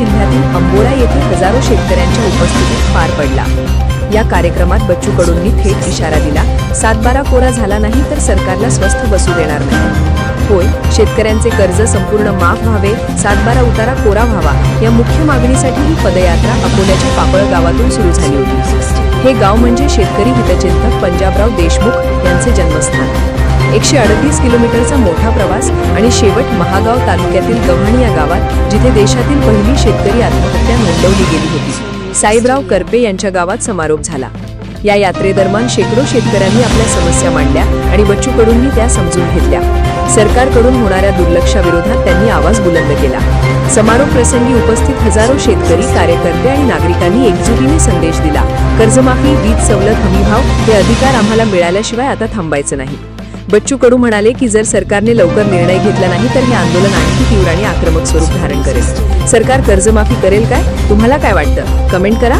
जिल्ह्यातील अंबोरा येथे हजारो शेतकऱ्यांच्या उपस्थितीत पार पडला। या कार्यक्रमात बच्चू कडूंनी थेट इशारा दिला, 7/12 कोरा झाला नाही तर सरकारला स्वस्थ बसू देणार नाही। होय, शेतकऱ्यांचे कर्ज संपूर्ण माफ व्हावे, 7/12 उतारा कोरा व्हावा या मुख्य मागणीसाठी ही पदयात्रा अकोल्याच्या पापळ गावातून सुरू झाली होती। हे गाव म्हणजे शेतकरी हितचिंतक पंजाबराव देशमुख यांचे जन्मस्थान। 138 किलोमीटरचा मोठा प्रवास आणि शेवट महागाव तालुक्यातील गव्हाणी या गावात, जिथे देशातील पहिली शेतकरी आत्महत्या नोंदवली गेली होती। साहेबराव करपे यांच्या गावात समारोप झाला। या यात्रेदरम्यान शेकडो शेतकऱ्यांनी आपल्या समस्या मांडल्या आणि बच्चू कडूंनी त्या समजून घेतल्या। सरकारकडून होणाऱ्या दुर्लक्षाविरोधात त्यांनी आवाज बुलंद केला। समारोप प्रसंगी उपस्थित हजारो शेतकरी, कार्यकर्ते आणि नागरिकांनी एकजुटीने संदेश दिला, कर्जमाफी, वीज सवलत, हमीभाव हे अधिकार आम्हाला मिळाल्याशिवाय आता थांबायचं नाही। बच्चू कडू म्हणाले की जर सरकारने लवकर निर्णय घेतला नाही तर हे आंदोलन आणखी तीव्र आणि आक्रमक स्वरूप धारण करेल। सरकार कर्जमाफी करेल काय? तुम्हाला काय वाटतं? कमेंट करा।